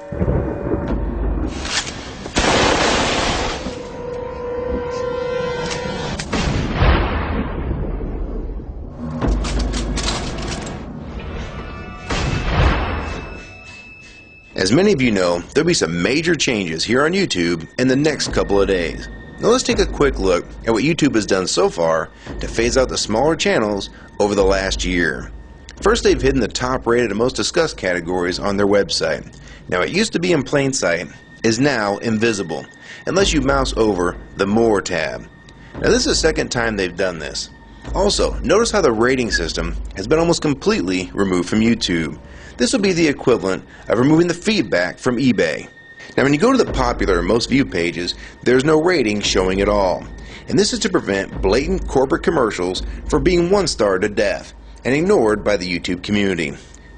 As many of you know, there'll be some major changes here on YouTube in the next couple of days. Now let's take a quick look at what YouTube has done so far to phase out the smaller channels over the last year. First, they've hidden the top rated and most discussed categories on their website. Now it used to be in plain sight, is now invisible, unless you mouse over the More tab. Now this is the second time they've done this. Also, notice how the rating system has been almost completely removed from YouTube. This will be the equivalent of removing the feedback from eBay. Now when you go to the popular and most viewed pages, there's no rating showing at all. And this is to prevent blatant corporate commercials from being one-starred to death and ignored by the YouTube community.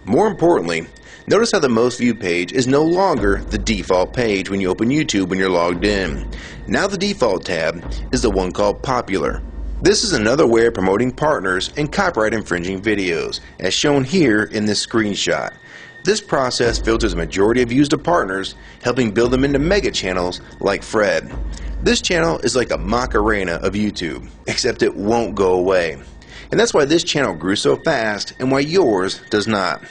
More importantly, notice how the most viewed page is no longer the default page when you open YouTube when you're logged in. Now the default tab is the one called Popular. This is another way of promoting partners and copyright infringing videos, as shown here in this screenshot. This process filters a majority of views to partners, helping build them into mega channels like Fred. This channel is like a Macarena of YouTube, except it won't go away. And that's why this channel grew so fast and why yours does not.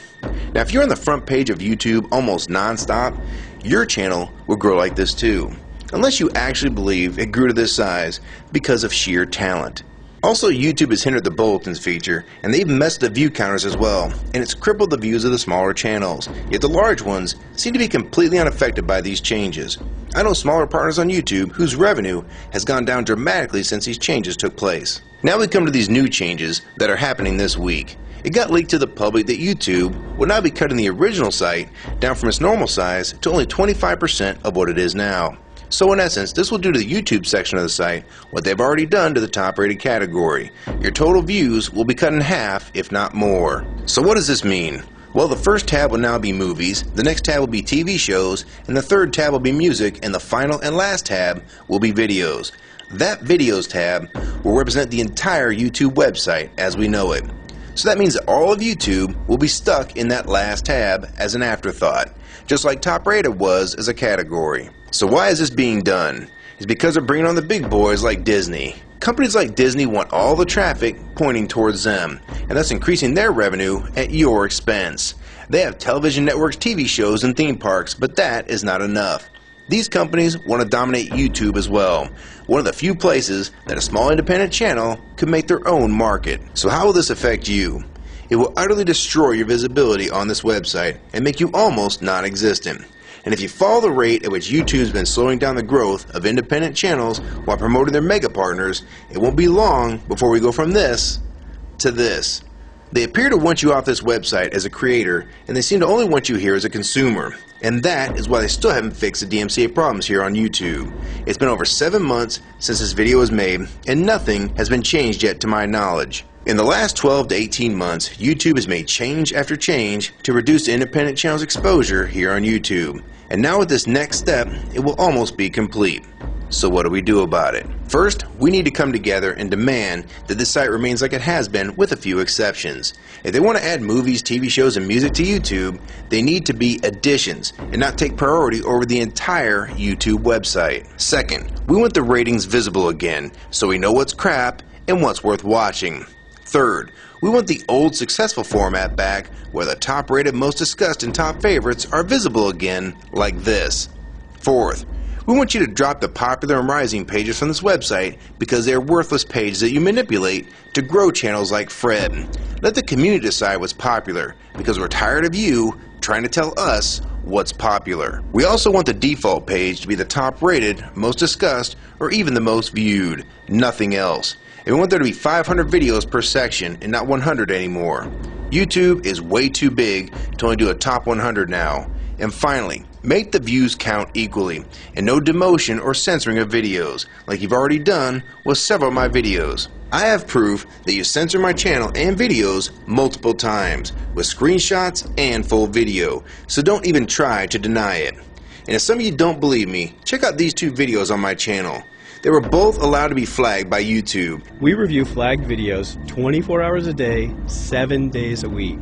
Now if you're on the front page of YouTube almost non-stop, your channel will grow like this too. Unless you actually believe it grew to this size because of sheer talent. Also, YouTube has hindered the bulletins feature, and they've messed the view counters as well, and it's crippled the views of the smaller channels. Yet the large ones seem to be completely unaffected by these changes. I know smaller partners on YouTube whose revenue has gone down dramatically since these changes took place. Now we come to these new changes that are happening this week. It got leaked to the public that YouTube will now be cutting the original site down from its normal size to only 25% of what it is now. So in essence, this will do to the YouTube section of the site what they've already done to the top rated category. Your total views will be cut in half, if not more. So what does this mean? Well, the first tab will now be movies, the next tab will be TV shows, and the third tab will be music, and the final and last tab will be videos. That videos tab will represent the entire YouTube website as we know it. So that means that all of YouTube will be stuck in that last tab as an afterthought, just like top rated was as a category. So why is this being done? It's because they're bringing on the big boys like Disney. Companies like Disney want all the traffic pointing towards them, and thus increasing their revenue at your expense. They have television networks, TV shows, and theme parks, but that is not enough. These companies want to dominate YouTube as well, one of the few places that a small independent channel could make their own market. So how will this affect you? It will utterly destroy your visibility on this website and make you almost non-existent. And if you follow the rate at which YouTube's been slowing down the growth of independent channels while promoting their mega partners, it won't be long before we go from this to this. They appear to want you off this website as a creator, and they seem to only want you here as a consumer. And that is why they still haven't fixed the DMCA problems here on YouTube. It's been over 7 months since this video was made, and nothing has been changed yet to my knowledge. In the last 12 to 18 months, YouTube has made change after change to reduce independent channels' exposure here on YouTube. And now with this next step, it will almost be complete. So what do we do about it? First, we need to come together and demand that this site remains like it has been with a few exceptions. If they want to add movies, TV shows, and music to YouTube, they need to be additions and not take priority over the entire YouTube website. Second, we want the ratings visible again so we know what's crap and what's worth watching. Third, we want the old successful format back where the top rated, most discussed, and top favorites are visible again like this. Fourth, we want you to drop the popular and rising pages from this website because they are worthless pages that you manipulate to grow channels like Fred. Let the community decide what's popular because we're tired of you trying to tell us what's popular. We also want the default page to be the top rated, most discussed, or even the most viewed. Nothing else. And we want there to be 500 videos per section and not 100 anymore. YouTube is way too big to only do a top 100 now. And finally, make the views count equally and no demotion or censoring of videos like you've already done with several of my videos. I have proof that you censor my channel and videos multiple times with screenshots and full video, so don't even try to deny it. And if some of you don't believe me, check out these two videos on my channel. They were both allowed to be flagged by YouTube. We review flagged videos 24 hours a day, 7 days a week.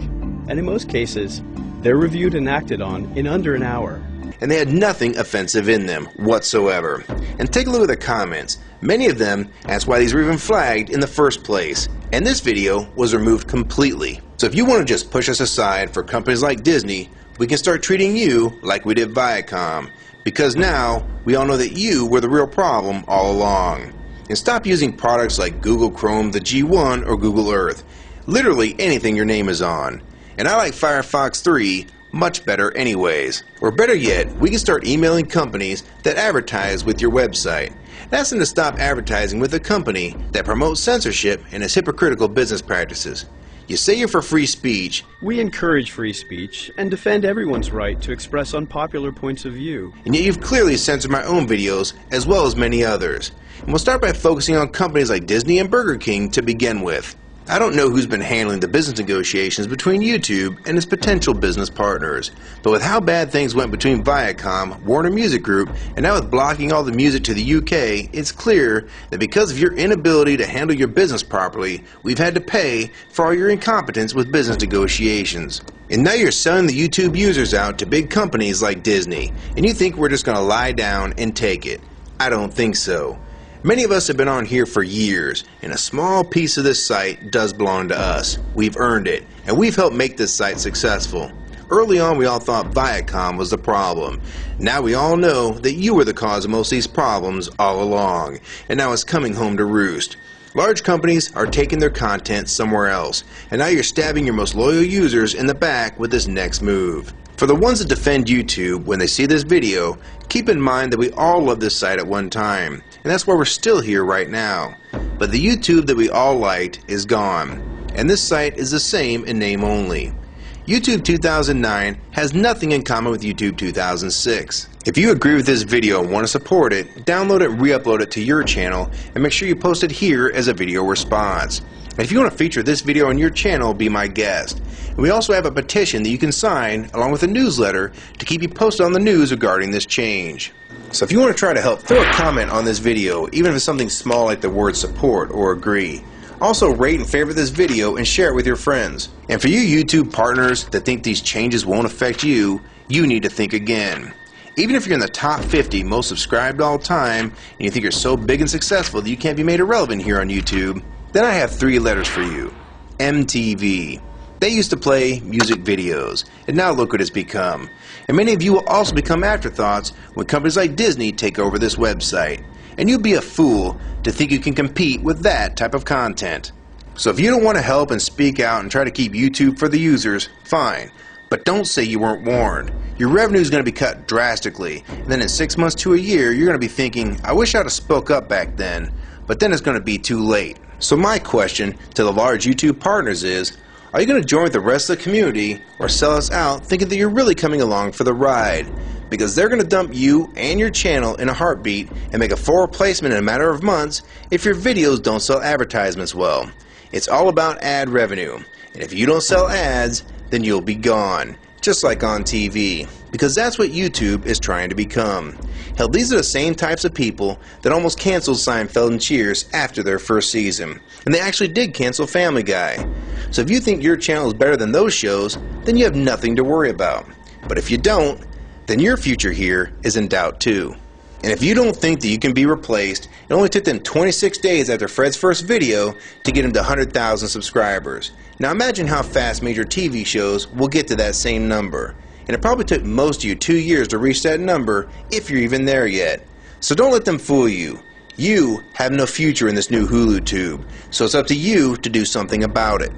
and in most cases, they're reviewed and acted on in under an hour. And they had nothing offensive in them whatsoever. And take a look at the comments. Many of them asked why these were even flagged in the first place. And this video was removed completely. So if you want to just push us aside for companies like Disney, we can start treating you like we did Viacom. Because now, we all know that you were the real problem all along. And stop using products like Google Chrome, the G1, or Google Earth. Literally anything your name is on. And I like Firefox 3 much better anyways. Or better yet, we can start emailing companies that advertise with your website. Ask them to stop advertising with a company that promotes censorship and has hypocritical business practices. You say you're for free speech. We encourage free speech and defend everyone's right to express unpopular points of view. And yet you've clearly censored my own videos as well as many others. And we'll start by focusing on companies like Disney and Burger King to begin with. I don't know who's been handling the business negotiations between YouTube and its potential business partners, but with how bad things went between Viacom, Warner Music Group, and now with blocking all the music to the UK, it's clear that because of your inability to handle your business properly, we've had to pay for all your incompetence with business negotiations. And now you're selling the YouTube users out to big companies like Disney, and you think we're just going to lie down and take it. I don't think so. Many of us have been on here for years, and a small piece of this site does belong to us. We've earned it, and we've helped make this site successful. Early on, we all thought Viacom was the problem. Now we all know that you were the cause of most of these problems all along, and now it's coming home to roost. Large companies are taking their content somewhere else, and now you're stabbing your most loyal users in the back with this next move. For the ones that defend YouTube, when they see this video, keep in mind that we all loved this site at one time, and that's why we're still here right now. But the YouTube that we all liked is gone, and this site is the same in name only. YouTube 2009 has nothing in common with YouTube 2006. If you agree with this video and want to support it, download it and re-upload it to your channel, and make sure you post it here as a video response. And if you want to feature this video on your channel, be my guest. And we also have a petition that you can sign along with a newsletter to keep you posted on the news regarding this change. So if you want to try to help, throw a comment on this video, even if it's something small like the word support or agree. Also rate and favorite this video and share it with your friends. And for you YouTube partners that think these changes won't affect you, you need to think again. Even if you're in the top 50 most subscribed all time and you think you're so big and successful that you can't be made irrelevant here on YouTube, then I have 3 letters for you. MTV. They used to play music videos, and now look what it's become. And many of you will also become afterthoughts when companies like Disney take over this website. And you'd be a fool to think you can compete with that type of content. So if you don't want to help and speak out and try to keep YouTube for the users, fine. But don't say you weren't warned. Your revenue is going to be cut drastically, and then in 6 months to a year, you're going to be thinking, I wish I'd have spoke up back then, but then it's going to be too late. So my question to the large YouTube partners is, are you going to join with the rest of the community or sell us out thinking that you're really coming along for the ride? Because they're going to dump you and your channel in a heartbeat and make a full replacement in a matter of months if your videos don't sell advertisements well. It's all about ad revenue, and if you don't sell ads, then you'll be gone, just like on TV, because that's what YouTube is trying to become. Hell, these are the same types of people that almost canceled Seinfeld and Cheers after their first season, and they actually did cancel Family Guy. So if you think your channel is better than those shows, then you have nothing to worry about. But if you don't, then your future here is in doubt too. And if you don't think that you can be replaced, it only took them 26 days after Fred's first video to get him to 100,000 subscribers. Now imagine how fast major TV shows will get to that same number. And it probably took most of you 2 years to reach that number, if you're even there yet. So don't let them fool you. You have no future in this new Hulu tube, so it's up to you to do something about it.